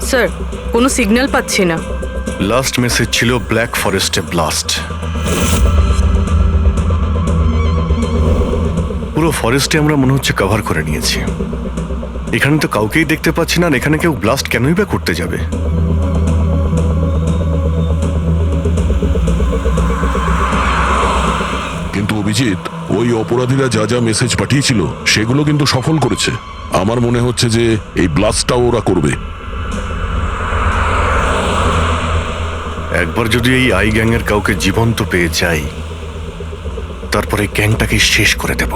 Sir, কোনো signal পাচ্ছি না। লাস্ট মেসেজ ছিল ব্ল্যাক ফরেস্টে ব্লাস্ট। পুরো ফরেস্টে আমরা মনে হচ্ছে কভার করে নিয়েছি। এখানে তো কাউকেই দেখতে পাচ্ছি না, আর এখানে কেউ ব্লাস্ট কেনই বা করতে যাবে? কিন্তু অভিজিৎ, ওই অপরাধীরা যা যা মেসেজ পাঠিয়েছিল সেগুলো কিন্তু সফল করেছে। আমার মনে হচ্ছে যে এই ব্লাস্টটাও ওরা করবে। একবার যদি এই আই গ্যাংয়ের কাউকে জীবন্ত পেয়ে যাই, তারপরে গ্যাংটাকে শেষ করে দেব।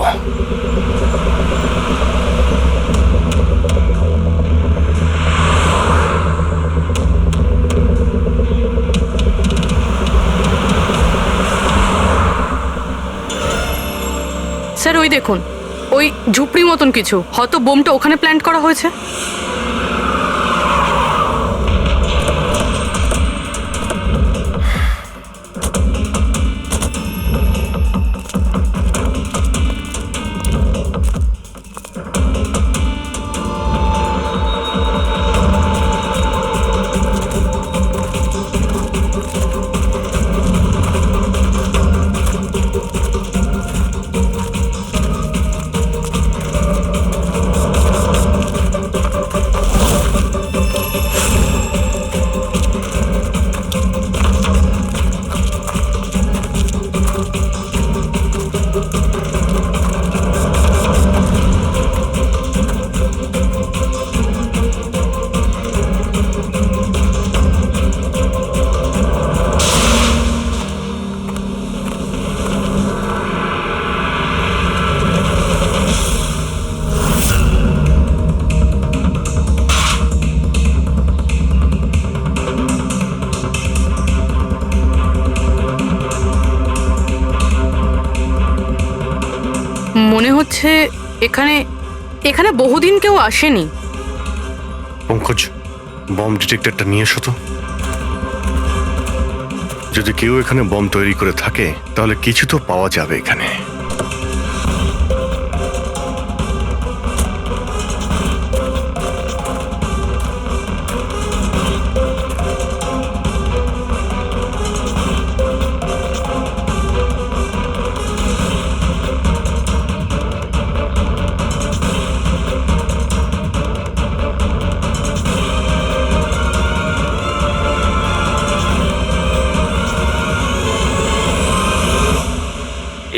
স্যার, ওই দেখুন, ওই ঝুপড়ি মতন কিছু, হয়তো বোমটা ওখানে প্ল্যান্ট করা হয়েছে। মনে হচ্ছে এখানে এখানে বহুদিন কেউ আসেনি। পঙ্কজ, বম ডিটেক্টরটা নিয়ে এসো তো। যদি কেউ এখানে বম তৈরি করে থাকে তাহলে কিছু তো পাওয়া যাবে এখানে।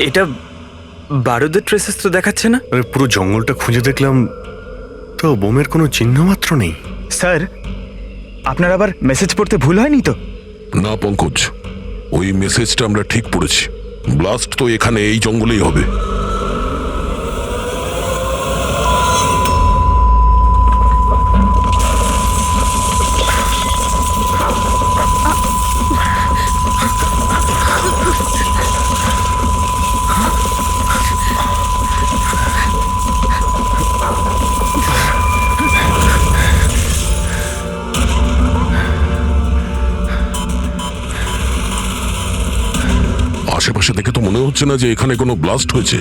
এটা বারুদের ট্রেসেস তো দেখাচ্ছে না। আরে পুরো জঙ্গলটা খুঁজে দেখলাম, তো বোমের কোনো চিহ্ন মাত্র নেই। স্যার, আপনার আবার মেসেজ পড়তে ভুল হয়নি তো? না পঙ্কজ, ওই মেসেজটা আমরা ঠিক পড়েছি। ব্লাস্ট তো এখানে এই জঙ্গলেই হবে। আশেপাশে দেখে তো মনে হচ্ছে না যে এখানে কোনো ব্লাস্ট হয়েছে।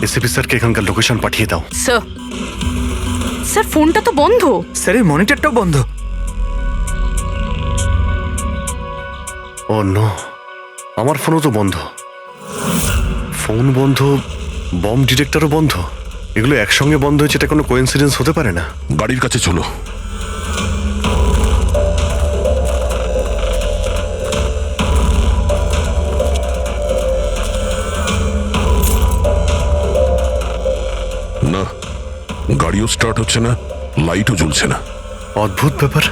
এসিপি স্যারকে এখানকার লোকেশন পাঠিয়ে দাও। স্যার, স্যার ফোনটা তো বন্ধ। স্যারের মনিটরটাও বন্ধ। ও নো, আমার ফোনও তো বন্ধ। ফোন বন্ধ, বম ডিটেক্টরও বন্ধ। এগুলো একসঙ্গে বন্ধ হয়েছে, এটা কোনো কোইন্সিডেন্স হতে পারে না। গাড়ির কাছে চলো। না, গাড়িও স্টার্ট হচ্ছে না, লাইটও জ্বলছে না। অদ্ভুত ব্যাপার,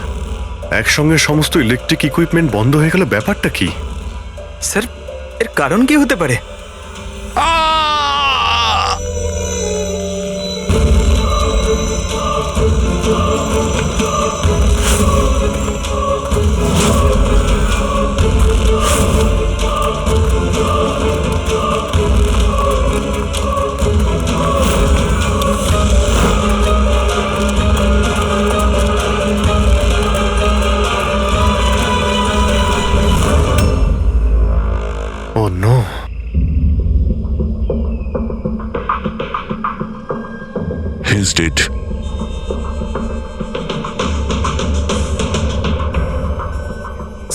একসঙ্গে সমস্ত ইলেকট্রিক ইকুইপমেন্ট বন্ধ হয়ে গেলে ব্যাপারটা কি? স্যার, এর কারণ কি হতে পারে? Oh no. He's dead.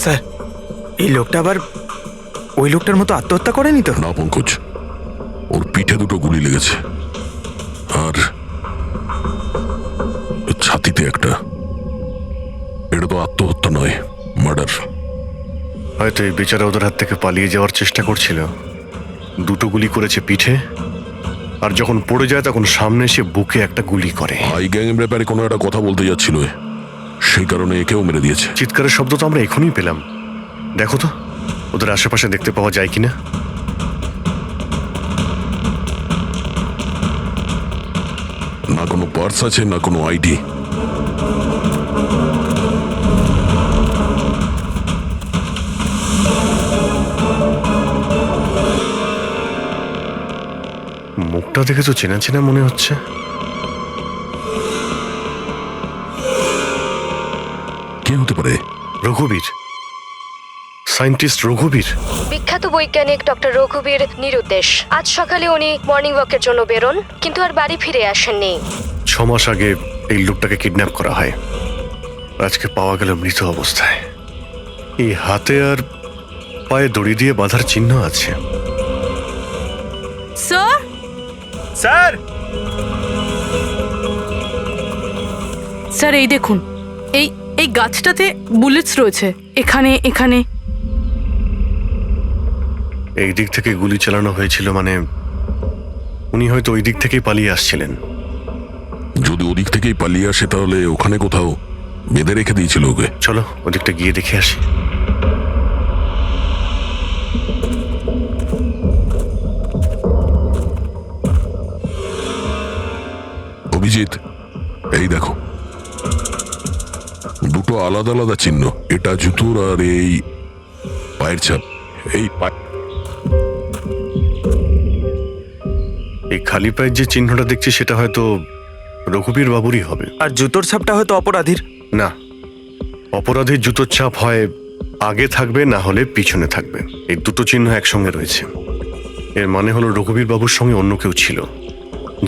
Sir, এই লোকটা আবার ওই লোকটার মতো আত্মহত্যা করেনি তো? না পঙ্কজ, ওর পিঠে দুটো গুলি লেগেছে আর ছাতিতে একটা। এটা তো আত্মহত্যা নয়, মার্ডার। হয়তো এই বেচারা ওদের হাত থেকে পালিয়ে যাওয়ার চেষ্টা করছিল। দুটো গুলি করেছে পিঠে, আর যখন পড়ে যায় তখন সামনে এসে বুকে একটা গুলি করে। আই গ্যাং এর ব্যাপারে কোনো একটা কথা বলতে যাচ্ছিল, সেই কারণে একেও মেরে দিয়েছে। চিৎকারের শব্দ তো আমরা এখনই পেলাম। দেখো তো ওদের আশেপাশে দেখতে পাওয়া যায় কিনা। না কোনো পার্স আছে, না কোনো আইডি। মুখটা দেখে তো চেনা চেনা মনে হচ্ছে। কে হতে পারে? রঘুবীর, সায়েন্টিস্ট রঘুবীর। বিখ্যাত বৈজ্ঞানিক ডক্টর রঘুবীর নিরুদ্দেশ। আজ সকালে উনি মর্নিং ওয়াকের জন্য বেরোন, কিন্তু আর বাড়ি ফিরে আসেননি। 6 মাস আগে এই লোকটাকে কিডন্যাপ করা হয়। আজকে পাওয়া গেল মৃত অবস্থায়। এই হাতে আর পায়ে দড়ি দিয়ে বাঁধার চিহ্ন আছে। স্যার, স্যার, স্যার এই দেখুন, এই এই গাছটাতে বুলেটস রয়েছে, এখানে এখানে। এই দিক থেকে গুলি চালানো হয়েছিল, মানে উনি হয়তো ওই দিক থেকেই পালিয়ে আসছিলেন। যদি ওদিক থেকেই পালিয়ে আসে তাহলে ওখানে কোথাও বেঁধে রেখে দিয়েছিল ওকে। চলো ওদিকটা গিয়ে দেখে আসি। অভিজিৎ, এই দেখো, দুটো আলাদা আলাদা চিহ্ন। এটা জুতোর আর এই পায়ের ছাপ। এই এই খালি পায়ের যে চিহ্নটা দেখছি সেটা হয়তো রঘুবীর বাবুরই হবে। আর জুতোর ছাপটা হয়তো অপরাধীর। না, অপরাধীর জুতোর ছাপ হয় আগে থাকবে, না হলে পিছনে থাকবে। এই দুটো চিহ্ন একসঙ্গে রয়েছে। এর মানে হলো রঘুবীর বাবুর সঙ্গে অন্য কেউ ছিল,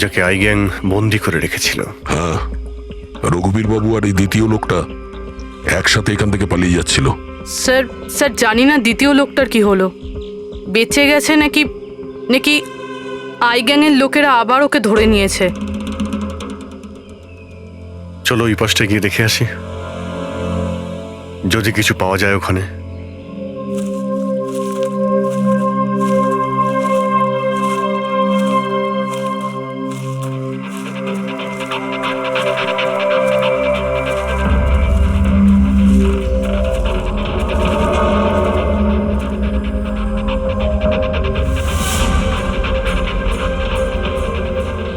যাকে আই গ্যাং বন্দি করে রেখেছিল। হ্যাঁ, রঘুবীর বাবু আর এই দ্বিতীয় লোকটা একসাথে এখান থেকে পালিয়ে যাচ্ছিল। স্যার, স্যার জানি না দ্বিতীয় লোকটার কি হলো, বেঁচে গেছে নাকি নাকি আই গ্যাংয়ের লোকেরা আবার ওকে ধরে নিয়েছে। চলো এই পাশটা গিয়ে দেখে আসি, যদি কিছু পাওয়া যায় ওখানে।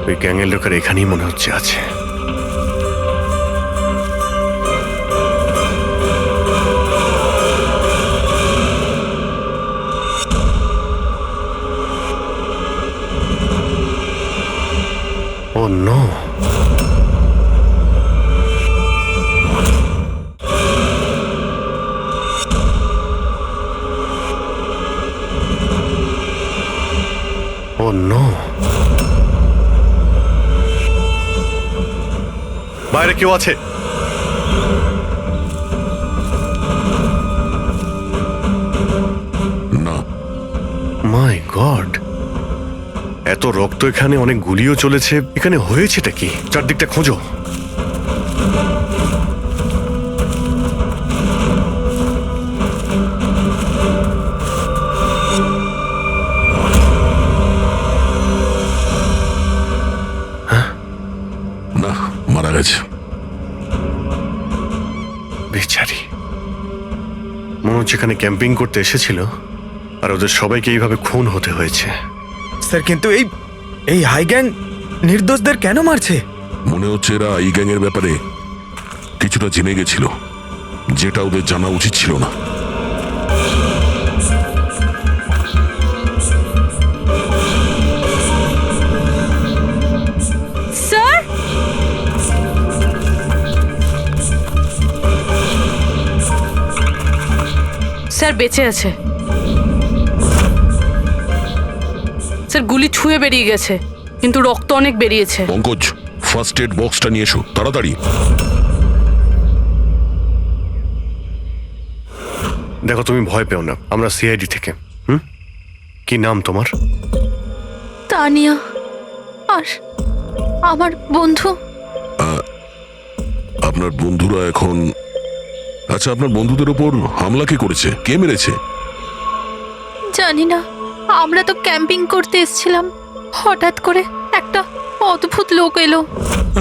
ওই গ্যাংয়ের লোকের এখানেই মনে হচ্ছে আছে। Oh no! Oh no! বাইরে কেউ আছে? না। মাই গড, এত রক্ত এখানে, অনেক গুলিও চলেছে। এখানে হয়েছেটা কি? চারদিকটা খোঁজো। না, মারা গেছে। বেচারি, মনে হচ্ছে এখানে ক্যাম্পিং করতে এসেছিল আর ওদের সবাইকে এইভাবে খুন হতে হয়েছে। স্যার, কিন্তু এই হাই গ্যাং নির্দোষদের কেন মারছে? মনে হচ্ছে এরা এই গ্যাংয়ের ব্যাপারে কিছুটা জেনে গেছিল, যেটা ওদের জানা উচিত ছিল না। স্যার, স্যার বেঁচে আছে। স্যার গুলি ছুঁয়ে বেরিয়ে গেছে, কিন্তু রক্ত অনেক বেরিয়েছে। পঙ্কজ, ফার্স্ট এড বক্সটা নিয়ে এসো তাড়াতাড়ি। দেখো তুমি ভয় পেও না, আমরা সিআইডি থেকে। কি নাম তোমার? তানিয়া। আর আমার বন্ধু। আপনার বন্ধুরা এখন, আচ্ছা আপনার বন্ধুদের উপর হামলা কে করেছে, কে মেরেছে? জানি না, আমরা তো ক্যাম্পিং করতে এসেছিলাম, হঠাৎ করে একটা অদ্ভুত লোক এলো।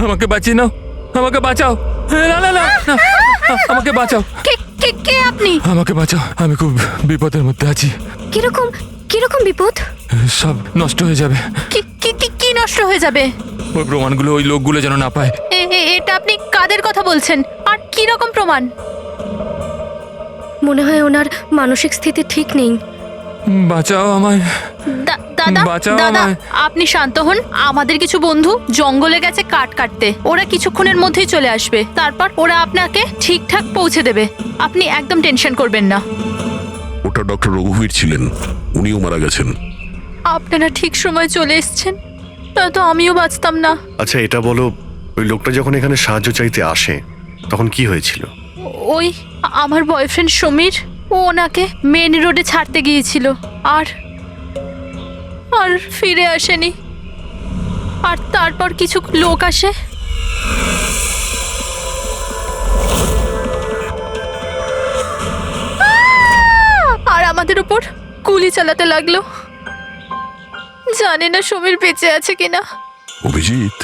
আমাকে বাঁচিয়ে নাও, আমাকে বাঁচাও। না না না না, আমাকে বাঁচাও, কে কে কে আপনি? আমাকে বাঁচাও, আমি খুব বিপদের মধ্যে আছি। কিরকম কিরকম বিপদ? সব নষ্ট হয়ে যাবে। কি কি কি কি নষ্ট হয়ে যাবে? ওই প্রমাণগুলো ওই লোকগুলো যেন না পায়। এটা আপনি কাদের কথা বলছেন, আর কি রকম প্রমাণ? মনে হয় ওনার মানসিক স্থিতি ঠিক নেই। বাঁচাও আমায়, দাদা বাঁচাও দাদা, আমায়। আপনি শান্ত হন। আমাদের কিছু বন্ধু জঙ্গলে গেছে কাঠ কাটতে, ওরা কিছুক্ষণের মধ্যেই চলে আসবে, তারপর ওরা আপনাকে ঠিকঠাক পৌঁছে দেবে। আপনি একদম টেনশন করবেন না। ওটা ডক্টর রঘুবীর ছিলেন, উনিও মারা গেছেন। আপনারা ঠিক সময় চলে এসেছেন, নয়তো আমিও বাঁচতাম না। আচ্ছা এটা বলো, ওই লোকটা যখন এখানে সাহায্য চাইতে আসে তখন কি হয়েছিল? ওই আমার বয়ফ্রেন্ড সমীর, ও ওনাকে মেন রোডে ছাড়তে গিয়েছিল, আর আর ফিরে আসেনি। আর তারপর কিছু লোক আসে, আর আমাদের উপর গুলি চালাতে লাগলো। জানি না সমীর বেঁচে আছে কিনা। অভিজিৎ,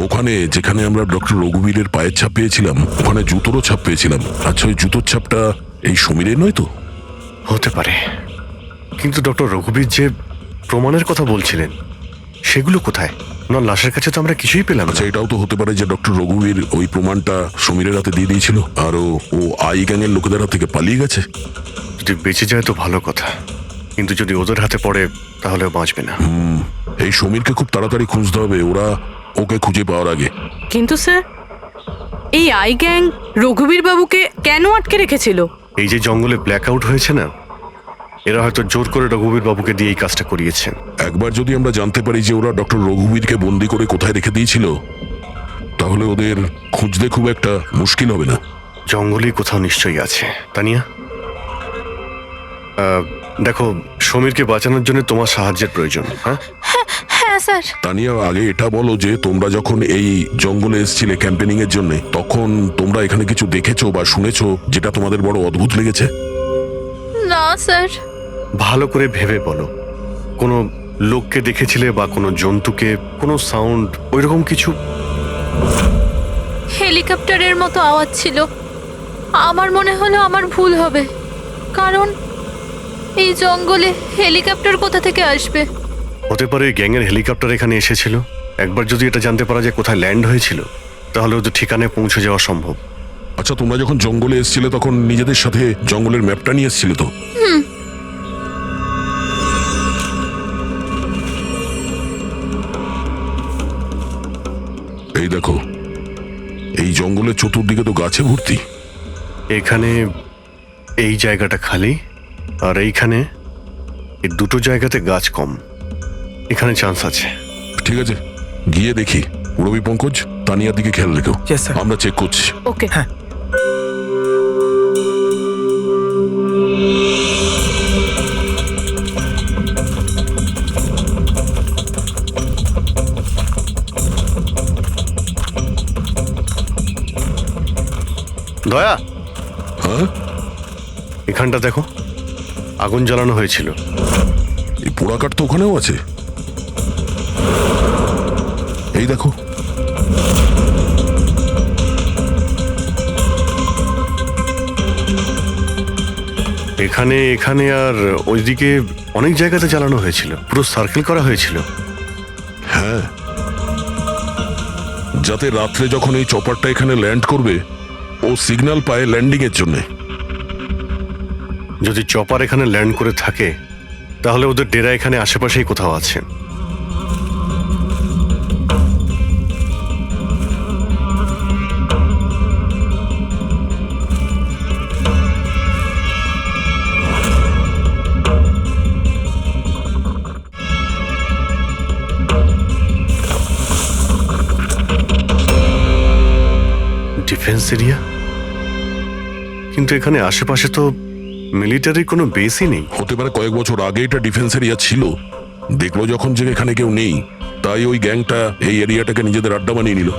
ওখানে যেখানে আমরা ডক্টর রঘুবীরের পায়ের ছাপ পেয়েছিলাম, ওখানে জুতোরও ছাপ পেয়েছিলাম। আচ্ছা ওই জুতোর ছাপটা এই সমীরের নয় তো? হতে পারে, কিন্তু ডক্টর রঘুবীর যে প্রমাণের কথা বলছিলেন সেগুলো কোথায়? ওনার লাশের কাছে তো আমরা কিছুই পেলাম না। আচ্ছা এটাও তো হতে পারে যে ডক্টর রঘুবীর ওই প্রমাণটা সমীরের হাতে দিয়ে দিয়েছিল, আর ও আই গ্যাংয়ের লোকেদের হাত থেকে পালিয়ে গেছে। যদি বেঁচে যায় তো ভালো কথা, কিন্তু যদি ওদের হাতে পড়ে তাহলে বাঁচবে না। এই সমীরকে খুব তাড়াতাড়ি খুঁজতে হবে, ওরা ওকে খুঁজে পাওয়ার আগে। কিন্তু স্যার, এই আই গ্যাং রঘুবীর বাবুকে কেন আটকে রেখেছিল? এই যে জঙ্গলে ব্ল্যাক আউট হয়েছে না, এরা হয়তো জোর করে রঘুবীর বাবুকে দিয়ে এই কাজটা করিয়েছে। একবার যদি আমরা জানতে পারি যে ওরা ডক্টর রঘুবীরকে বন্দি করে কোথায় রেখে দিয়েছিল, তাহলে ওদের খুঁজতে খুব একটা মুশকিল হবে না। জঙ্গলেই কোথাও নিশ্চয়ই আছে। তানিয়া, দেখো সমীরকে বাঁচানোর জন্য তোমার সাহায্যের প্রয়োজন। হ্যাঁ হ্যাঁ স্যার। তানিয়া, আগে এটা বলো যে তোমরা যখন এই জঙ্গলে এসেছিলে ক্যাম্পেনিং এর জন্য, তখন তোমরা এখানে কিছু দেখেছো বা শুনেছো যেটা তোমাদের বড় অদ্ভুত লেগেছে? না স্যার। ভালো করে ভেবে বলো, কোনো লোককে দেখেছিলে বা কোনো জন্তুকে, কোনো সাউন্ড ওইরকম কিছু? হেলিকপ্টারের মতো আওয়াজ ছিল। আমার মনে হলো আমার ভুল হবে, কারণ এই জঙ্গলে হেলিকপ্টার কোথা থেকে আসবে? হতে পারে গ্যাংয়ের হেলিকপ্টার এখানে এসেছিল। একবার যদি এটা জানতে পারা যায় কোথায় ল্যান্ড হয়েছিল, তাহলে ওদের ঠিকানায় পৌঁছে যাওয়া সম্ভব। আচ্ছা তোমরা যখন জঙ্গলে এসেছিলে তখন নিজেদের সাথে জঙ্গলের ম্যাপটা নিয়ে এসেছিলে তো? এই দেখো, এই জঙ্গলের চতুর্দিকে তো গাছে ভর্তি। এখানে এই জায়গাটা খালি, আর এইখানে এই দুটো জায়গাতে গাছ কম। এখানে চান্স আছে। ঠিক আছে, গিয়ে দেখি। রবি পঙ্কজ, তানিয়ার দিকে খেয়াল রেখো। Yes, sir. আমরা চেক করছি। ওকে। হ্যাঁ। দয়া, হ্যাঁ, এখানটা দেখো, আগুন জ্বালানো হয়েছিল। এই পোড়াকাঠ তো ওখানেও আছে। এই দেখো, এখানে এখানে আর ওইদিকে অনেক জায়গাতে জ্বালানো হয়েছিল, পুরো সার্কেল করা হয়েছিল। হ্যাঁ, যাতে রাত্রে যখন এই চপারটা এখানে ল্যান্ড করবে, ও সিগন্যাল পায় ল্যান্ডিং এর জন্য। যদি চপার এখানে ল্যান্ড করে থাকে, তাহলে ওদের ডেরা এখানে আশেপাশেই কোথাও আছে। ডিফেন্স এরিয়া, কিন্তু এখানে আশেপাশে তো মিলিটারির কোনো বেসই নেই। হতে পারে কয়েক বছর আগে এটা ডিফেন্স এরিয়া ছিল, দেখলো যখন যে এখানে কেউ নেই, তাই ওই গ্যাংটা এই এরিয়াটাকে নিজেদের আড্ডা বানিয়ে নিল।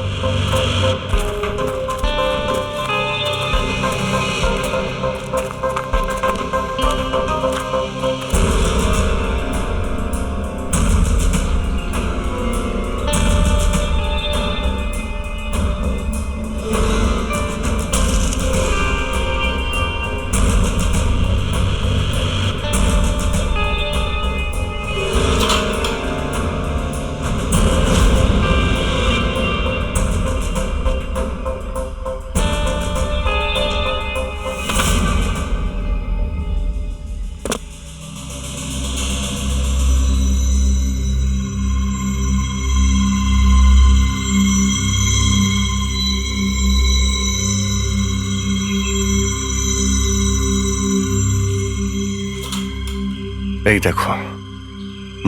এই দেখো,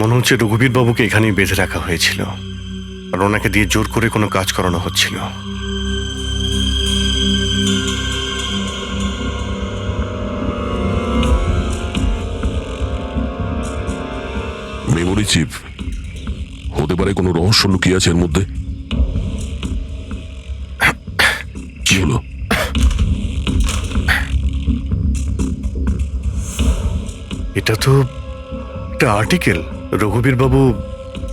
মনে হচ্ছে রঘুবীর বাবুকে এখানেই বেঁধে রাখা হয়েছিল, আর ওনাকে দিয়ে জোর করে কোনো কাজ করানো হচ্ছিল। মেমোরি চিপ হতে পারে, কোনো রহস্য লুকিয়ে আছে এর মধ্যে। কি হলো? এটা তো একটা আর্টিকেল, রঘুবীর বাবু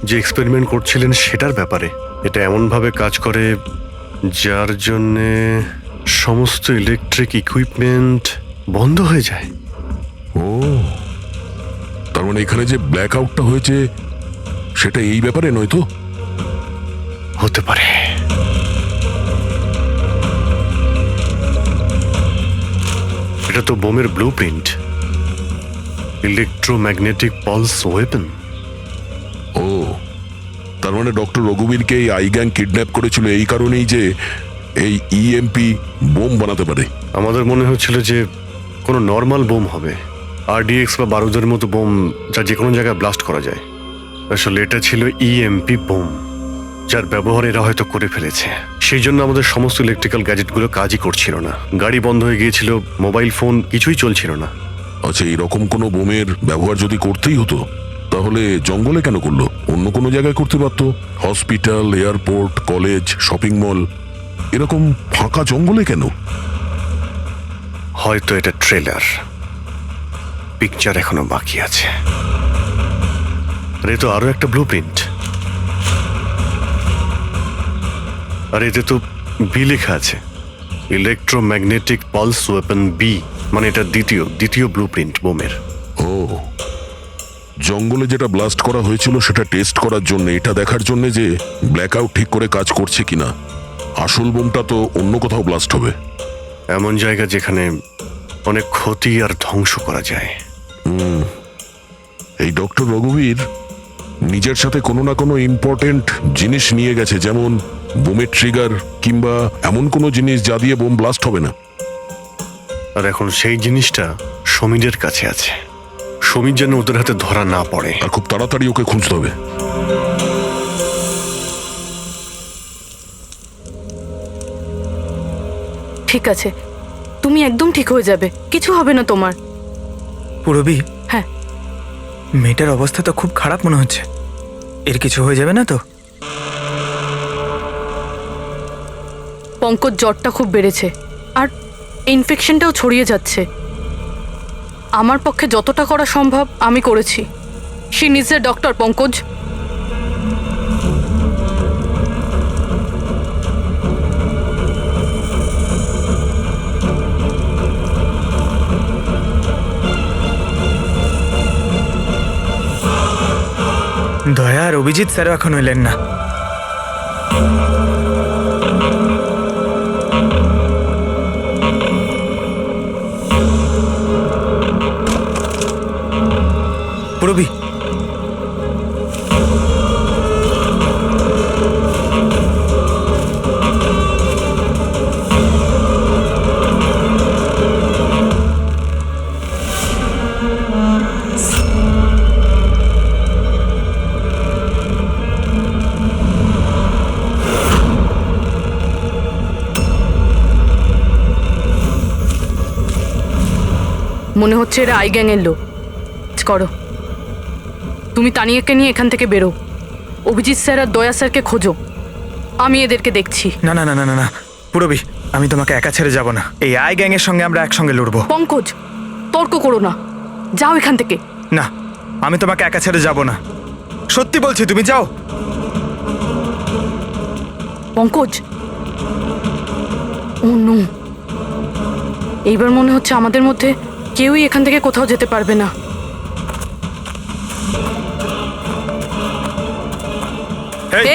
যে এক্সপেরিমেন্ট করছিলেন সেটার ব্যাপারে। এটা এমনভাবে কাজ করে যার জন্যে সমস্ত ইলেকট্রিক ইকুইপমেন্ট বন্ধ হয়ে যায়। ও, তার মানে এখানে যে ব্ল্যাক আউটটা হয়েছে সেটা এই ব্যাপারে নয় তো? হতে পারে। এটা তো বোমের blueprint, electromagnetic pulse weapon. ও, তার মানে ডক্টর রঘুবীরকে এই আই গ্যাং কিডন্যাপ করেছিল এই কারণেই যে এই ইএমপি বোম বানাতে পারে। আমাদের মনে হচ্ছিল যে কোনো নর্মাল বোম হবে, আরডিএক্স বা বারুদের মতো বোম যা যে কোনো জায়গায় ব্লাস্ট করা যায়। আসলে এটা ছিল ইএমপি বোম, যার ব্যবহার এরা হয়তো করে ফেলেছে। সেই জন্য আমাদের সমস্ত ইলেকট্রিক্যাল গ্যাজেটগুলো কাজই করছিল না, গাড়ি বন্ধ হয়ে গিয়েছিল, মোবাইল ফোন কিছুই চলছিল না। আচ্ছা, এইরকম কোনো বোমের ব্যবহার যদি করতেই হতো তাহলে জঙ্গলে কেন করলো? অন্য কোনো জায়গায় করতে পারতো, hospital, airport, college, shopping mall, এরকম ফাঁকা জঙ্গলে কেন? হয়তো এটা ট্রেলার, পিকচার এখনো বাকি আছে। আর এ তো আরো একটা ব্লু প্রিন্ট, আর এতে তো বি লেখা আছে, ইলেকট্রোম্যাগনেটিক পালস ওয়েপন বি, মানে এটা দ্বিতীয় ব্লু প্রিন্ট বোমের। ও, জঙ্গলে যেটা ব্লাস্ট করা হয়েছিল সেটা টেস্ট করার জন্য, এটা দেখার জন্য যে ব্ল্যাক আউট ঠিক করে কাজ করছে কিনা। আসল বোমটা তো অন্য কোথাও ব্লাস্ট হবে। এমন জায়গা যেখানে অনেক ক্ষতি আর ধ্বংস করা যায়। এই ডক্টর রঘুবীর নিজের সাথে কোনো না কোনো ইম্পর্টেন্ট জিনিস নিয়ে গেছে, যেমন বোমের ট্রিগার কিংবা এমন কোনো জিনিস যা দিয়ে বোম ব্লাস্ট হবে না। আর এখন সেই জিনিসটা সমীরের কাছে আছে। সমীর যেন ওদের হাতে ধরা না পড়ে। আর খুব তাড়াতাড়ি ওকে খুঁজতে হবে। ঠিক আছে, তুমি একদম ঠিক হয়ে যাবে, কিছু হবে না তোমার। পুরবি, হ্যাঁ, মেয়েটার অবস্থা তো খুব খারাপ মনে হচ্ছে। এর কিছু হয়ে যাবে না তো? পঙ্কজ জ্বরটা খুব বেড়েছে আর ইনফেকশনটাও ছড়িয়ে যাচ্ছে। আমার পক্ষে যতটা করা সম্ভব আমি করেছি। She needs a doctor, Pankaj. দয়া আর অভিজিৎ স্যারও এখন এলেন না। পুরবি, মনে হচ্ছে এরা আই গ্যাংয়ের লোক। করো, তুমি তানিয়াকে নিয়ে এখান থেকে বেরো। অভিজিৎ স্যার আর দয়া স্যারকে খোঁজো, আমি এদেরকে দেখছি। না না না না না না পুরবি, আমি তোমাকে একা ছেড়ে যাব না। এই আই গ্যাং এর সঙ্গে আমরা একসঙ্গে লড়বো। পঙ্কজ, তর্ক করো না, যাও এখান থেকে। না, আমি তোমাকে একা ছেড়ে যাব না, সত্যি বলছি, তুমি যাও। পঙ্কজ, ও নো, এইবার মনে হচ্ছে আমাদের মধ্যে কেউই এখান থেকে কোথাও যেতে পারবে না।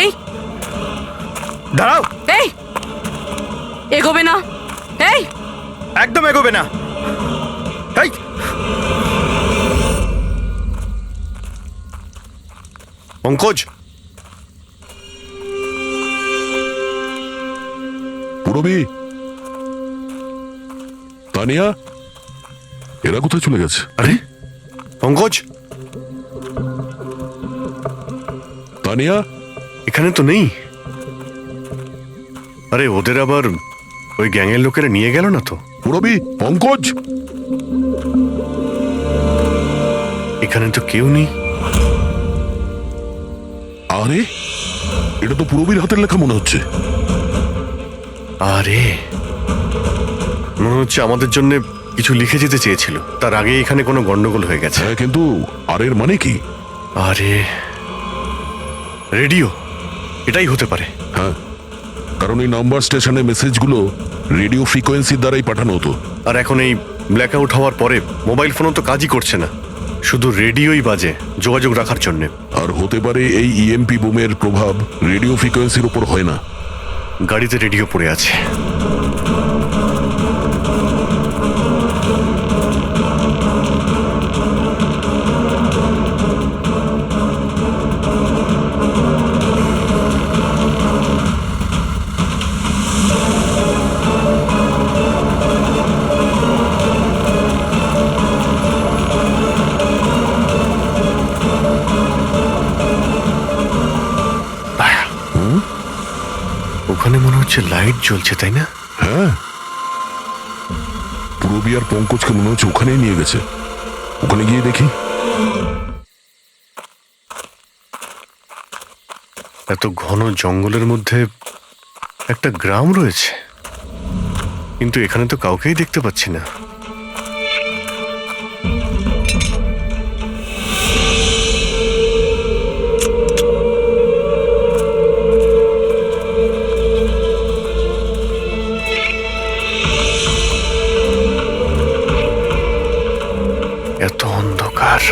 এই দাঁড়াও, এই এগোবে না, এই একদম এগোবে না। এই পঙ্কজ, পুরবি, তানিয়া, এরা কোথায় চলে গেছে? আরে পঙ্কজ, তানিয়া, এখানে তো নেই। আরে ওদের আবার ওই গ্যাংয়ের লোকেরা নিয়ে গেল না তো? পুরবি, পঙ্কজ, এখানে তো কেউ নেই। আরে এটা তো পুরবির হাতের লেখা মনে হচ্ছে। আরে মনে হচ্ছে আমাদের জন্য কিছু লিখে যেতে চেয়েছিল, তার আগে এখানে কোনো গন্ডগোল হয়ে গেছে। হ্যাঁ, কিন্তু আর এর মানে কি? আরে রেডিও, এটাই হতে পারে। হ্যাঁ, কারণ এই নাম্বার স্টেশনে মেসেজগুলো রেডিও ফ্রিকোয়েন্সির দ্বারাই পাঠানো হতো। আর এখন এই ব্ল্যাক আউট হওয়ার পরে মোবাইল ফোনও তো কাজই করছে না, শুধু রেডিওই বাজে যোগাযোগ রাখার জন্য। আর হতে পারে এই ইএমপি বুমের প্রভাব রেডিও ফ্রিকোয়েন্সির উপর হয় না। গাড়িতে রেডিও পড়ে আছে। ওখানে মনে হচ্ছে লাইট জ্বলছে, তাই না? হ্যাঁ, পুরবি আর পঙ্কজকে মনে হচ্ছে ওখানেই নিয়ে গেছে। ওখানে গিয়ে দেখি। এত ঘন জঙ্গলের মধ্যে একটা গ্রাম রয়েছে, কিন্তু এখানে তো কাউকেই দেখতে পাচ্ছি না। এত অন্ধকার।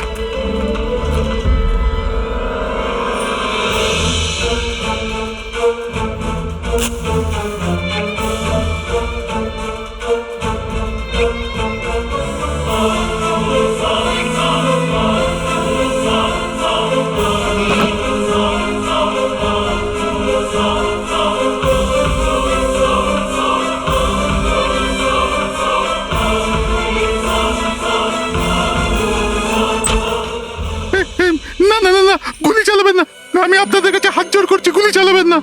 না না না না, গুলি চালাবেন না, আমি আপনাদের কাছে হাত জোড় করছি, গুলি চালাবেন না।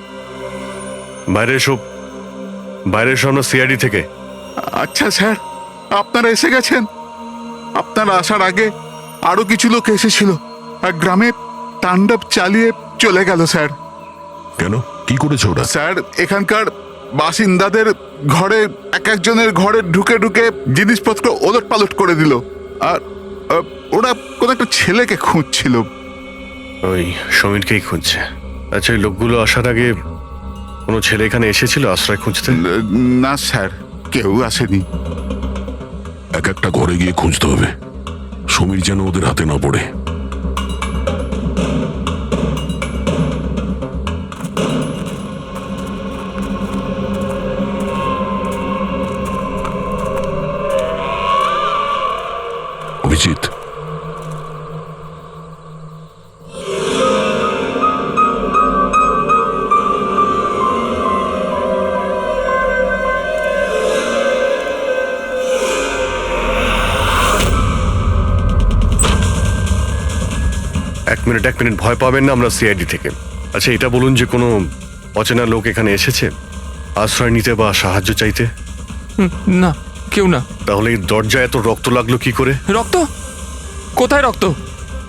বাইরে এসো, বাইরে এসো, আমরা সিআইডি থেকে। আচ্ছা স্যার, আপনারা এসে গেছেন। আপনারা আসার আগে আরো কিছু লোক এসেছিল আর গ্রামে তাণ্ডব চালিয়ে চলে গেল স্যার। কেন, কি করেছে ওরা? স্যার, এখানকার বাসিন্দাদের ঘরে এক একজনের ঘরে ঢুকে ঢুকে জিনিসপত্র ওলট পালট করে দিল। আর ওরা কোনো একটা ছেলেকে খুঁজছিল। ওই সমীরকেই খুঁজছে। আচ্ছা, এই লোকগুলো আসার আগে কোনো ছেলে এখানে এসেছিল আশ্রয় খুঁজতে? না স্যার, কেউ আসেনি। এক একটা ঘরে গিয়ে খুঁজতে হবে, সমীর যেন ওদের হাতে না পড়ে। অভিজিৎ, এক মিনিট, ভয় পাবেন না, আমরা সিআইডি থেকে। আচ্ছা, এটা বলুন যে কোনো অচেনা লোক এখানে এসেছে আশ্রয় নিতে বা সাহায্য চাইতে? না, কেউ না। তাহলে এই দরজায় এত রক্ত লাগলো কি করে? রক্ত? কোথায় রক্ত?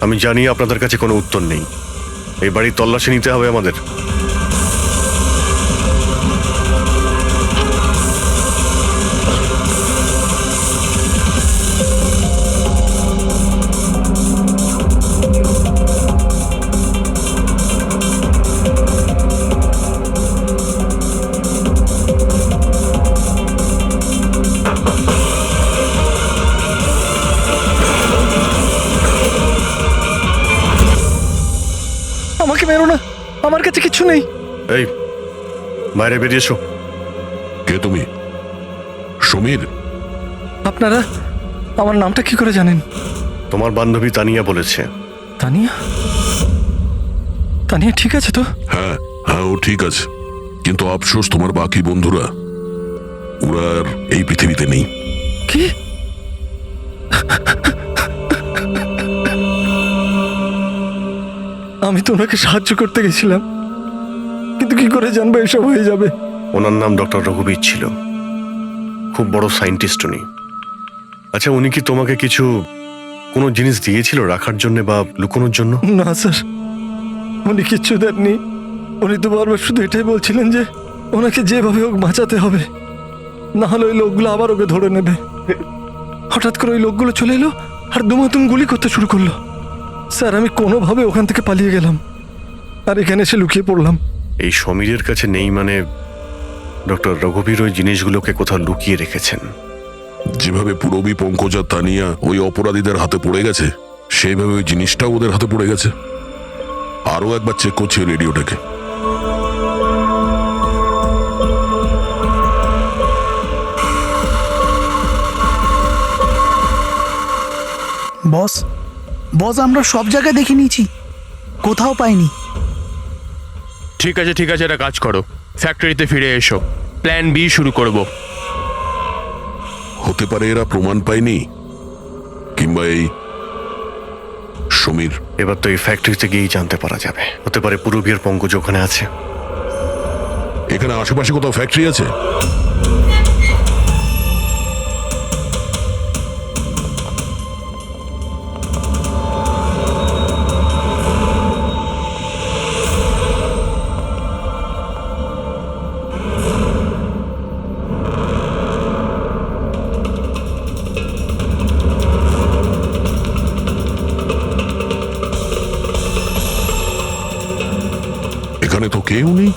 আমি জানি আপনাদের কাছে কোনো উত্তর নেই। এই বাড়ির তল্লাশি নিতে হবে আমাদের। আমাকে মেরো না, আমার কাছে কিছু নেই। এই বাইরে বেরিয়ে এসো। কে তুমি? সমীর? আপনারা আমার নামটা কি করে জানেন? তোমার বান্ধবী তানিয়া বলেছে। তানিয়া? তানিয়া ঠিক আছে তো? হ্যাঁ হ্যাঁ, ও ঠিক আছে, কিন্তু আফসোস তোমার বাকি বন্ধুরা ওরা আর এই পৃথিবীতে নেই। কি? আমি তো ওনাকে সাহায্য করতে গেছিলাম, কিন্তু কি করে জানবো এসব হয়ে যাবে? ওনার নাম ডক্টর রঘুবীর ছিল, খুব বড় সায়েন্টিস্ট উনি। আচ্ছা, উনি কি তোমাকে কোনো জিনিস দিয়েছিল রাখার জন্য বা লুকোনোর জন্য? না স্যার, উনি কিচ্ছু দেননি। উনি তো বারবার শুধু এটাই বলছিলেন যে ওনাকে যেভাবে হোক বাঁচাতে হবে, না হলে ওই লোকগুলো আবার ওকে ধরে নেবে। হঠাৎ করে ওই লোকগুলো চলে এলো আর দুমাতুম গুলি করতে শুরু করলো। স্যার, আমি কোনোভাবে ওখান থেকে পালিয়ে গেলাম আর এখানে এসে লুকিয়ে পড়লাম। এই সমীরের কাছে নেই মানে ডক্টর রঘুবীর ওই জিনিসগুলোকে কোথাও লুকিয়ে রেখেছেন। যেভাবে পুরবী, পঙ্কজ আর তানিয়া ওই অপরাধীদের হাতে পড়ে গেছে, সেইভাবে ওই জিনিসটাও ওদের হাতে পড়ে গেছে। আরও একবার চেক করছি রেডিওটাকে। বস বস আমরা সব জায়গায় দেখে নিয়েছি, কোথাও পাইনি। ঠিক আছে ঠিক আছে, একটা কাজ করো, ফ্যাক্টরিতে ফিরে এসো, প্ল্যান বি শুরু করব। হতে পারে এরা প্রমাণ পায়নি, কিংবা এই সমীর। এবার তো এই ফ্যাক্টরিতে গিয়েই জানতে পারা যাবে। হতে পারে পুরবীর পঙ্কজ ওখানে আছে। এখানে আশেপাশে কোথাও ফ্যাক্টরি আছে? এখানে তো কেউ নেই।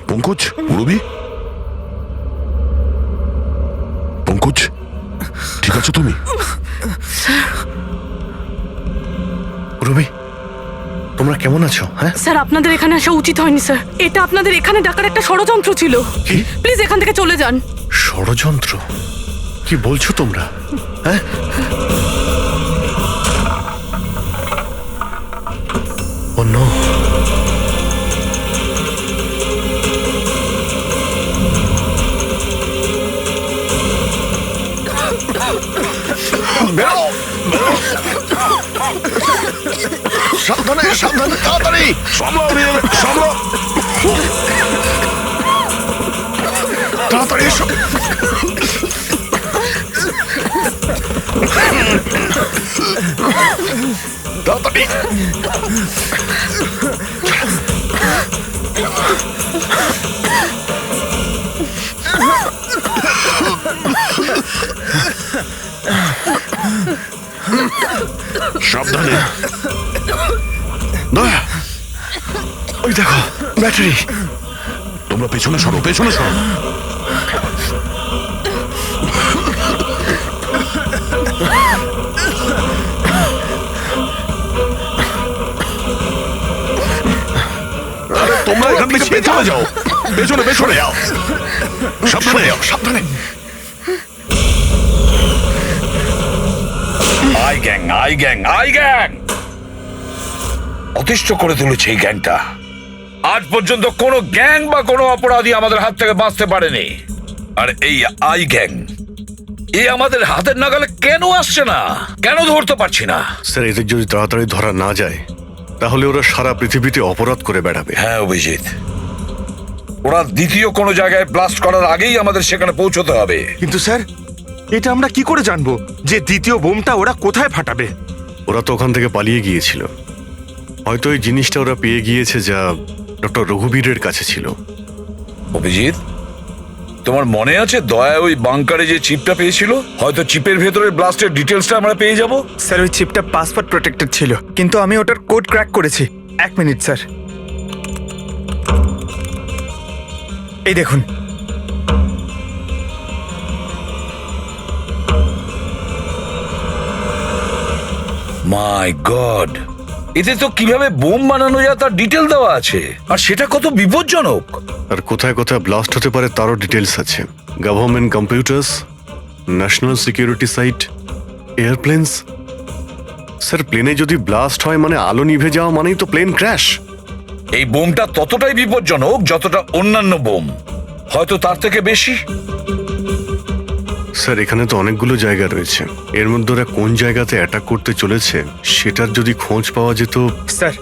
পঙ্কজ, পুরবী, পঙ্কজ, ঠিক আছো তুমি? পুরবী, তোমরা কেমন আছো? হ্যাঁ স্যার, আপনাদের এখানে আসা উচিত হয়নি স্যার। এটা আপনাদের এখানে ডাকার একটা ষড়যন্ত্র ছিল। কি? প্লিজ এখান থেকে চলে যান। ষড়যন্ত্র? কি বলছো তোমরা? হ্যাঁ, ও নো। সাবধানে সাবধানে, তাড়াতাড়ি তাড়াতাড়ি এসো। তাড়াতাড়ি। সাবধানে। দয়া, ওই দেখো ব্যাটারি। তোমরা পেছনে সরো, পেছনে সরো। তোমরা এখান থেকে পেছনে যাও, পেছনে পেছনে যাও। সাবধানে যাও, সাবধানে। I gang, I gang, I gang অতিষ্ঠ করে তুলেছে এই গ্যাংটা। আজ পর্যন্ত কোনো গ্যাং বা কোনো অপরাধী আমাদের হাত থেকে বাঁচতে পারেনি। আর এই আই গ্যাং আমাদের হাতের নাগালে কেন আসছে না? কেন ধরতে পারছি না? স্যার, এদের যদি তাড়াতাড়ি ধরা না যায় তাহলে ওরা সারা পৃথিবীতে অপরাধ করে বেড়াবে। হ্যাঁ অভিজিৎ, ওরা দ্বিতীয় কোনো জায়গায় ব্লাস্ট করার আগেই আমাদের সেখানে পৌঁছতে হবে। কিন্তু স্যার, এটা আমরা কি করে জানবো যে দ্বিতীয় বোমটা ওরা কোথায় ফাটাবে? ওরা তো ওখান থেকে পালিয়ে গিয়েছিল। হয়তো এই জিনিসটা ওরা পেয়ে গিয়েছে যা ডক্টর রঘুবীরের কাছে ছিল। অভিজিৎ, তোমার মনে আছে দয়া ওই বাংকারে যে চিপটা পেয়েছিল? হয়তো চিপের ভেতরে ব্লাস্টের ডিটেলসটা আমরা পেয়ে যাব। স্যার, ওই চিপটা পাসওয়ার্ড প্রোটেক্টেড ছিল, কিন্তু আমি ওটার কোড ক্র্যাক করেছি। 1 মিনিট স্যার, এই দেখুন। মাই গড, এতে তো কিভাবে বোম বানানো যায় তার ডিটেল দেওয়া আছে, আর সেটা কত বিপজ্জনক। আর কোথায় কোথায় ব্লাস্ট হতে পারে তারও ডিটেলস আছে। Government computers, national security site, airplanes. Sir, প্লেনে যদি ব্লাস্ট হয় মানে আলো নিভে যাওয়া মানেই তো প্লেন ক্র্যাশ। এই বোমটা ততটাই বিপজ্জনক যতটা অন্যান্য বোম, হয়তো তার থেকে বেশি। স্যার, এখানে তো অনেকগুলো জায়গা রয়েছে। এর মধ্যে ওরা কোন জায়গাতে অ্যাটাক করতে চলেছে সেটার যদি খোঁজ পাওয়া যেত। স্যার,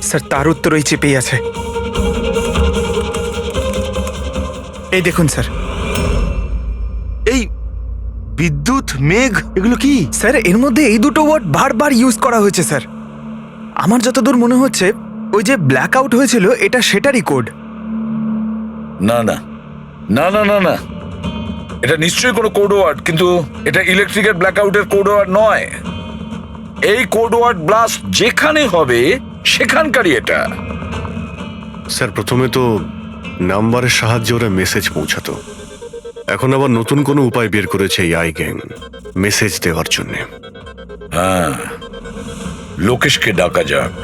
স্যার তার উত্তর ওই চিপেই আছে। এই দেখুন স্যার, এই বিদ্যুৎ, মেঘ, এগুলো কি? স্যার, এর মধ্যে এই দুটো ওয়ার্ড বারবার ইউজ করা হয়েছে স্যার। আমার যতদূর মনে হচ্ছে ওই যে ব্ল্যাক আউট হয়েছিল এটা সেটারই কোড। না না না না না না, এটা নিশ্চয়ই কোনো কোড ওয়ার্ড, কিন্তু এটা ইলেকট্রিকের ব্ল্যাকআউটের কোড ওয়ার্ড নয়। এই কোড ওয়ার্ড ব্লাস্ট যেখানে হবে সেখানকারই এটা। স্যার, প্রথমে তো নাম্বারের সাহায্যে ওরা মেসেজ পৌঁছাতো। এখন আবার নতুন কোনো উপায় বের করেছে এই আই গ্যাং মেসেজ দেওয়ার জন্য। হ্যাঁ, লোকেশকে ডাকা যাক।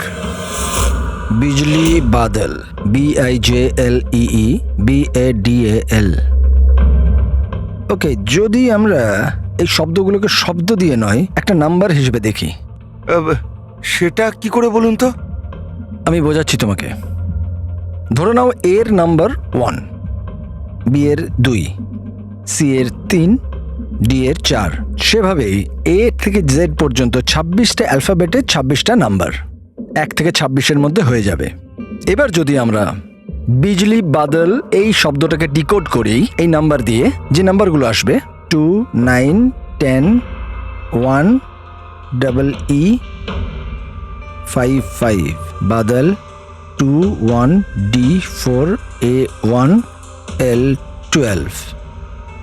বিজলি বাদল, BIJLEE BADAL। ওকে, যদি আমরা এই শব্দগুলোকে শব্দ দিয়ে নয় একটা নাম্বার হিসেবে দেখি। সেটা কি করে বলুন তো? আমি বোঝাচ্ছি তোমাকে। ধরে নাও এর নাম্বার 1, বি এর 2, সি এর 3, ডি এর 4। সেভাবেই এ থেকে জেড পর্যন্ত 26টা অ্যালফাবেটের 26টা নাম্বার 1 থেকে 26-এর মধ্যে হয়ে যাবে। এবার যদি আমরা বিজলি বাদল এই শব্দটাকে ডিকোড করি এই নাম্বার দিয়ে, যে নাম্বারগুলো আসবে 2, 9, 10, 1, EE 5, 5, Badal 2, 1, D 4, A 1, L 12।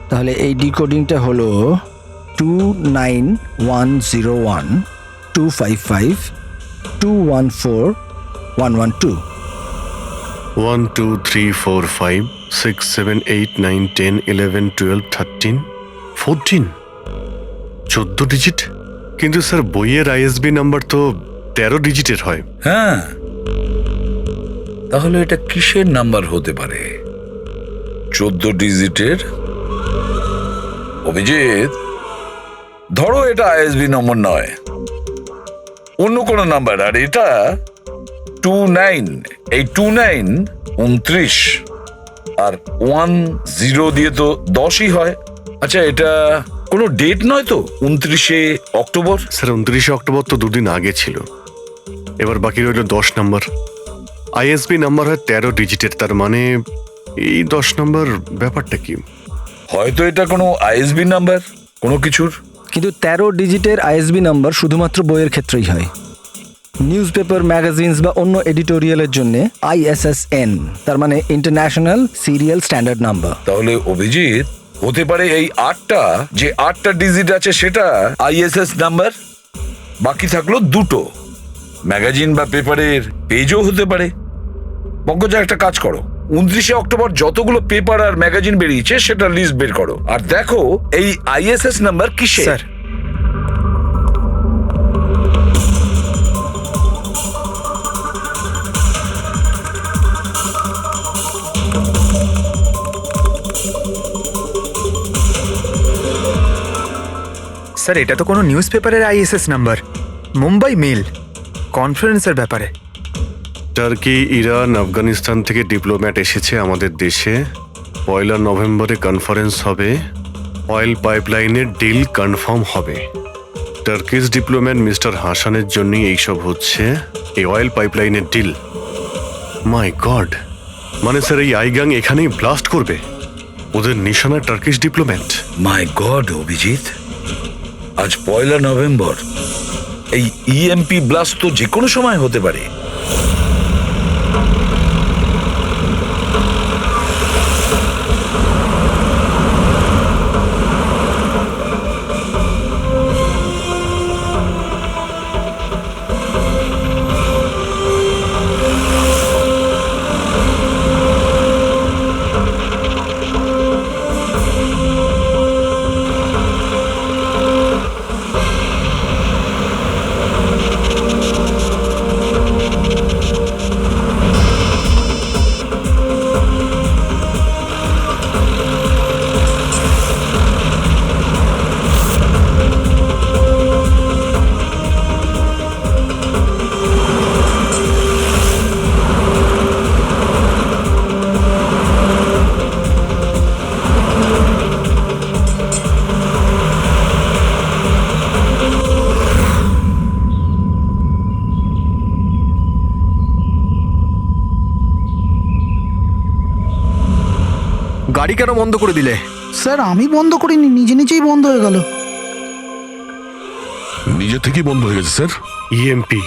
তাহলে এই ডিকোডিংটা হলো 29101 255 214 112। 1 2 3 4 5 6 7 8 9 10 11 12 13 14 14 ডিজিট। কিন্তু স্যার, বইয়ের ISB নাম্বার তো 13 ডিজিটের হয়। হ্যাঁ, তাহলে এটা কিসের নাম্বার হতে পারে? 14 ডিজিটের? অভিজিৎ, ধরো এটা ISB নম্বর নয়, অন্য কোনো নাম্বার। আর এটা 29, এই 29 29, আর 10 দিয়ে তো 10ই হয়। আচ্ছা, এটা কোনো ডেট নয় তো? 29শে অক্টোবর? স্যার, 29শে অক্টোবর তো দুদিন আগে ছিল। এবার বাকি রইল 10 নাম্বার। ISB নাম্বার হয় 13 ডিজিটের, তার মানে এই 10 নাম্বার ব্যাপারটা কি? হয়তো এটা কোনো ISB নাম্বার কোনো কিছুর। কিন্তু 13 ডিজিটের ISB নাম্বার শুধুমাত্র বইয়ের ক্ষেত্রেই হয়। নিউজ পেপার, ম্যাগাজিনস বা অন্য এডিটোরিয়ালের জন্য ISSN, তার মানে ইন্টারন্যাশনাল সিরিয়াল স্ট্যান্ডার্ড নাম্বার। তাহলে অভিজিৎ, হতে পারে এই 8টা ডিজিট আছে সেটা ISS নাম্বার, বাকি থাকলো 2টো। ম্যাগাজিন বা পেপারের পেজও হতে পারে। পঙ্কজা, একটা কাজ করো, 29শে অক্টোবর যতগুলো পেপার আর ম্যাগাজিন বেরিয়েছে সেটা লিস্ট বের করো, আর দেখো এই ISS নাম্বার কিসের। স্যার, স্যার এটা তো কোনো নিউজ পেপারের আইএসএস নাম্বার, মুম্বাই মেল, কনফারেন্সের ব্যাপারে। টার্কি, ইরান, আফগানিস্তান থেকে ডিপ্লোম্যাট এসেছে আমাদের দেশে। 1 নভেম্বরে কনফারেন্স হবে, অয়েল পাইপলাইনের ডিল কনফার্ম হবে। টার্কিশ ডিপ্লোম্যাট মিস্টার হাসানের জন্যই এইসব হচ্ছে, এই অয়েল পাইপলাইনের ডিল। মাই গড, মানে স্যার এই আইগাং এখানেই ব্লাস্ট করবে? ওদের নিশানা টার্কিশ ডিপ্লোম্যাট। মাই গড অভিজিৎ, আজ 1 নভেম্বর। এই ইএমপি ব্লাস্ট তো যে কোনো সময় হতে পারে। গাড়ি কেন বন্ধ করে দিলে? স্যার আমি বন্ধ করিনি, নিজে নিজেই বন্ধ হয়ে গেল। নিজে থেকেই বন্ধ হয়ে গেছে স্যার। ইএমপি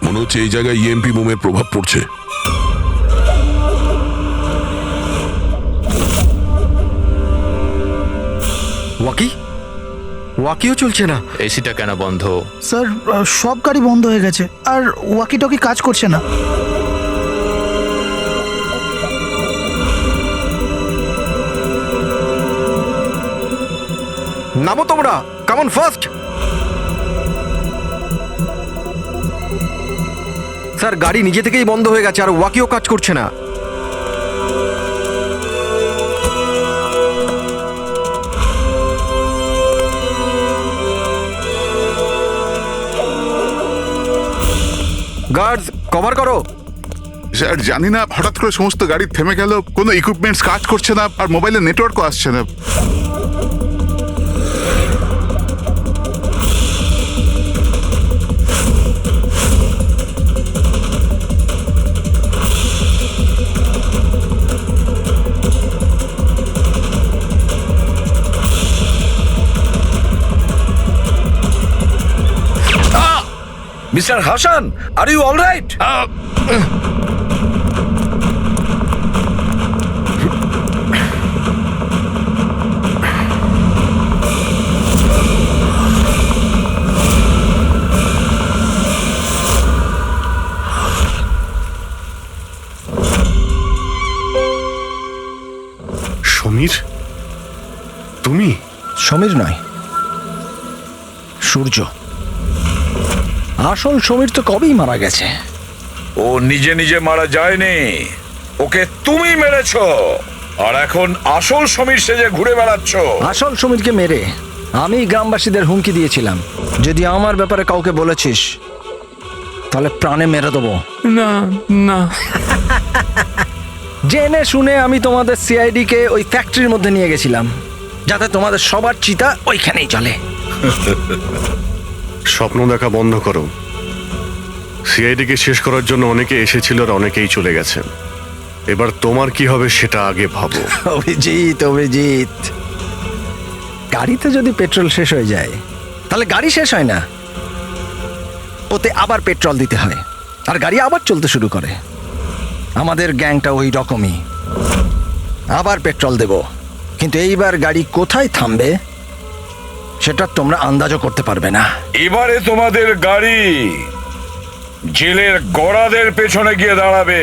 মনে হচ্ছে এই জায়গায় ইএমপি বোমের প্রভাব পড়ছে। ওয়াকিও চলছে না। এসিটা কেন বন্ধ? স্যার সব গাড়ি বন্ধ হয়ে গেছে, আর ওয়াকি টকি কাজ করছে না। নামো তোমরা, কামন ফার্স্ট। স্যার গাড়ি নিজে থেকেই বন্ধ হয়ে গেছে আর ওয়াকিও কাজ করছে না। গার্ডস কভার করো। স্যার জানি না, হঠাৎ করে সমস্ত গাড়ি থেমে গেল, কোনো ইকুইপমেন্টস কাজ করছে না, আর মোবাইলে নেটওয়ার্কও আসছে না। Mister Hasan, are you all right? Samir, তুমি? সমীর নয়, সূর্য। আসল সমীর তো কবেই মারা গেছে। ও নিজে নিজে মারা যায়নি, ওকে তুমি মেরেছো, আর এখন আসল সমীর সেজে ঘুরে বেড়াচ্ছ। আসল সমীরকে মেরে আমি গ্রামবাসীদের হুমকি দিয়েছিলাম, যদি আমার ব্যাপারে কাউকে বলেছিস তাহলে প্রাণে মেরে দেবো। না না, জেনে শুনে আমি তোমাদের সিআইডি কে ওই ফ্যাক্টরির মধ্যে নিয়ে গেছিলাম, যাতে তোমাদের সবার চিতা ওইখানেই চলে। স্বপ্ন দেখা বন্ধ করো। সিআইডিকে শেষ করার জন্য অনেকে এসেছিল আর অনেকেই চলে গেছে। এবার তোমার কি হবে সেটা আগে ভাবো। অভিজিৎ, অভিজিৎ, গাড়িতে যদি পেট্রোল শেষ হয়ে যায় তাহলে গাড়ি শেষ হয় না, ওতে আবার পেট্রোল দিতে হয় আর গাড়ি আবার চলতে শুরু করে। আমাদের গ্যাংটা ওই রকমই, আবার পেট্রোল দেব, কিন্তু এইবার গাড়ি কোথায় থামবে সেটা তোমরা আন্দাজও করতে পারবে না। এবারে তোমাদের গাড়ি জেলের গড়াদের পেছনে গিয়ে দাঁড়াবে।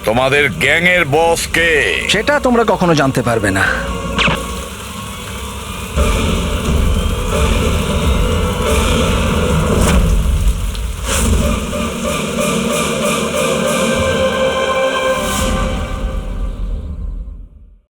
তোমাদের গ্যাংয়ের বস কে সেটা তোমরা কখনো জানতে পারবে না।